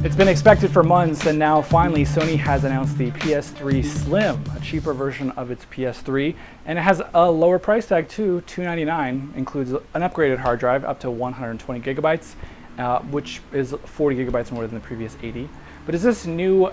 It's been expected for months, and now finally Sony has announced the PS3 Slim, a cheaper version of its PS3, and it has a lower price tag too, $299, includes an upgraded hard drive up to 120 gigabytes, which is 40 gigabytes more than the previous 80. But is this new,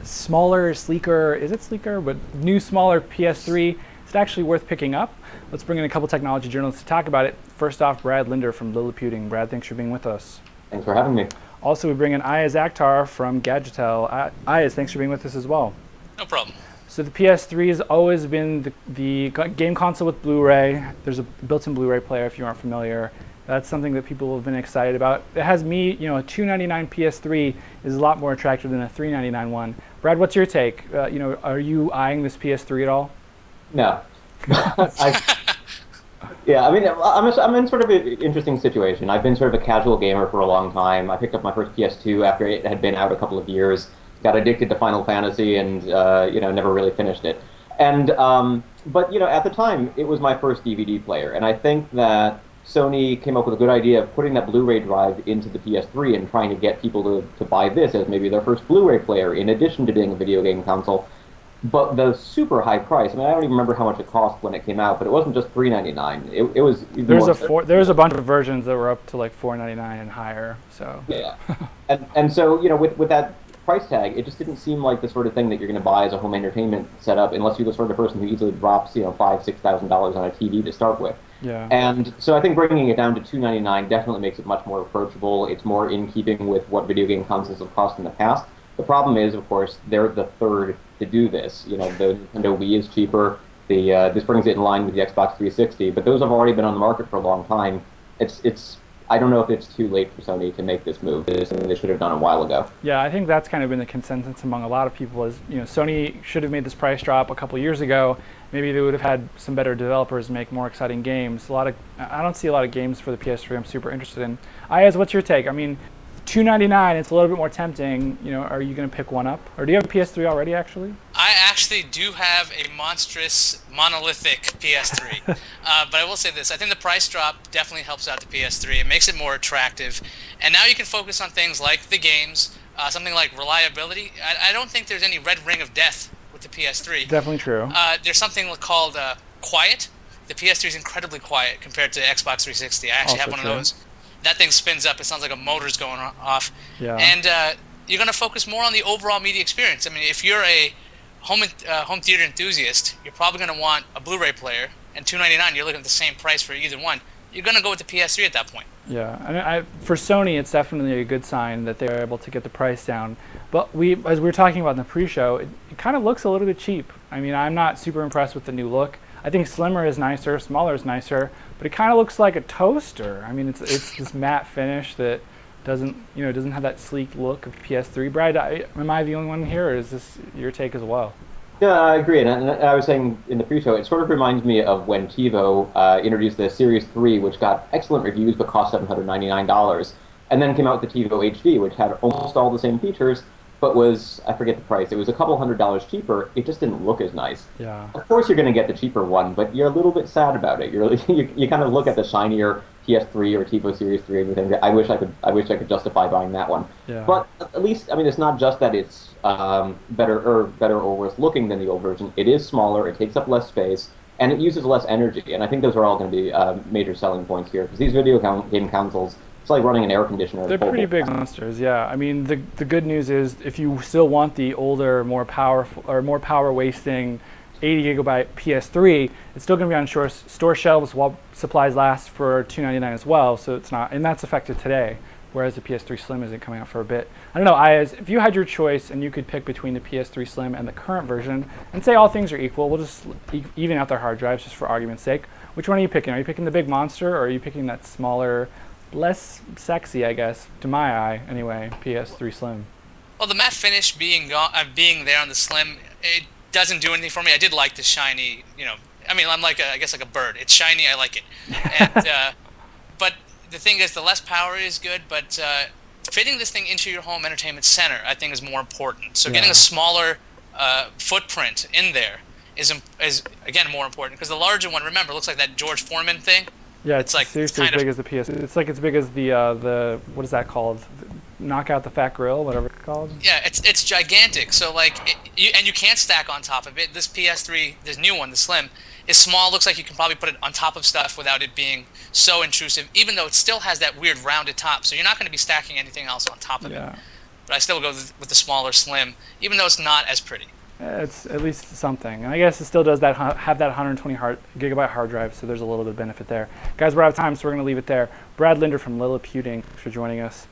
smaller, sleeker, is it sleeker, but new, smaller PS3, is it actually worth picking up? Let's bring in a couple technology journalists to talk about it. First off, Brad Linder from Liliputing. Brad, thanks for being with us. Thanks for having me. Also, we bring in Iyaz Akhtar from Gadgetell. Iyaz, thanks for being with us as well. No problem. So the PS3 has always been the game console with Blu-ray. There's a built-in Blu-ray player if you aren't familiar. That's something that people have been excited about. It has a $299 PS3 is a lot more attractive than a $399 one. Brad, what's your take? Are you eyeing this PS3 at all? No. Yeah, I mean, I'm in sort of an interesting situation. I've been sort of a casual gamer for a long time. I picked up my first PS2 after it had been out a couple of years. Got addicted to Final Fantasy and never really finished it. And but at the time it was my first DVD player, and I think that Sony came up with a good idea of putting that Blu-ray drive into the PS3 and trying to get people to buy this as maybe their first Blu-ray player in addition to being a video game console. But the super high price, I mean, I don't even remember how much it cost when it came out, but it wasn't just $399. It was there's a bunch of versions that were up to like $499 and higher. So yeah, and so with that price tag, it just didn't seem like the sort of thing that you're going to buy as a home entertainment setup, unless you're the sort of person who easily drops $5,000-$6,000 on a TV to start with. Yeah. And so I think bringing it down to $299 definitely makes it much more approachable. It's more in keeping with what video game consoles have cost in the past. The problem is, of course, they're the third to do this. The Nintendo Wii is cheaper. This brings it in line with the Xbox 360, but those have already been on the market for a long time. I don't know if it's too late for Sony to make this move. It's something they should have done a while ago. Yeah, I think that's kind of been the consensus among a lot of people is, Sony should have made this price drop a couple years ago. Maybe they would have had some better developers make more exciting games. I don't see a lot of games for the PS3 I'm super interested in. Iyaz, what's your take? I mean, $299, it's a little bit more tempting. Are you going to pick one up? Or do you have a PS3 already, actually? I actually do have a monstrous, monolithic PS3. But I will say this. I think the price drop definitely helps out the PS3. It makes it more attractive. And now you can focus on things like the games, something like reliability. I don't think there's any red ring of death with the PS3. Definitely true. There's something called quiet. The PS3 is incredibly quiet compared to Xbox 360. I actually have one of those. That thing spins up. It sounds like a motor's going off. Yeah. And you're going to focus more on the overall media experience. I mean, if you're a home theater enthusiast, you're probably going to want a Blu-ray player. And $299, you're looking at the same price for either one. You're going to go with the PS3 at that point. Yeah. I mean, for Sony, it's definitely a good sign that they're able to get the price down. But as we were talking about in the pre-show, it kind of looks a little bit cheap. I mean, I'm not super impressed with the new look. I think slimmer is nicer, smaller is nicer, but it kind of looks like a toaster. I mean, it's this matte finish that doesn't have that sleek look of PS3. Brad, am I the only one here, or is this your take as well? Yeah, I agree. And I was saying in the pre-show, it sort of reminds me of when TiVo introduced the Series 3, which got excellent reviews but cost $799, and then came out with the TiVo HD, which had almost all the same features, but was, I forget the price, it was a couple $100s cheaper. It just didn't look as nice. Yeah. Of course you're going to get the cheaper one, but you're a little bit sad about it. You kind of look at the shinier PS3 or TiVo Series 3 and you think, I wish I could justify buying that one. Yeah. But at least, I mean, it's not just that it's better or worse looking than the old version. It is smaller, it takes up less space, and it uses less energy. And I think those are all going to be major selling points here, because these video game consoles, it's like running an air conditioner. They're pretty big monsters, yeah. I mean, the good news is if you still want the older, more power wasting 80 gigabyte PS3, it's still going to be on store shelves while supplies last for $299 as well. So it's not, and that's effective today. Whereas the PS3 Slim isn't coming out for a bit. I don't know, Iyaz, if you had your choice and you could pick between the PS3 Slim and the current version, and say all things are equal, we'll just even out their hard drives just for argument's sake. Which one are you picking? Are you picking the big monster, or are you picking that smaller, less sexy, I guess, to my eye anyway, PS3 Slim? Well, the matte finish being there on the Slim, it doesn't do anything for me. I did like the shiny, I mean, I'm like I guess like a bird. It's shiny, I like it. And but the thing is, the less power is good, but fitting this thing into your home entertainment center, I think, is more important. So getting a smaller footprint in there is again more important, because the larger one, remember, looks like that George Foreman thing. Yeah, it's like seriously as big as the PS. It's like as big as the what is that called? knock out the fat grill, whatever it's called. Yeah, it's gigantic. So like, you can't stack on top of it. This PS3, this new one, the Slim, is small. Looks like you can probably put it on top of stuff without it being so intrusive. Even though it still has that weird rounded top, so you're not going to be stacking anything else on top of it. But I still go with the smaller Slim, even though it's not as pretty. It's at least something. And I guess it still does that have that 120 gigabyte hard drive, so there's a little bit of benefit there. Guys, we're out of time, so we're going to leave it there. Brad Linder from Liliputing, thanks for joining us.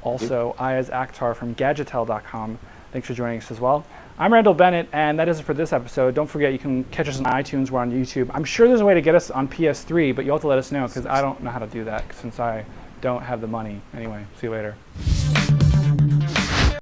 Also, Iyaz Akhtar from Gadgetell.com, thanks for joining us as well. I'm Randall Bennett, and that is it for this episode. Don't forget, you can catch us on iTunes. We're on YouTube. I'm sure there's a way to get us on PS3, but you'll have to let us know, because I don't know how to do that, since I don't have the money. Anyway, see you later.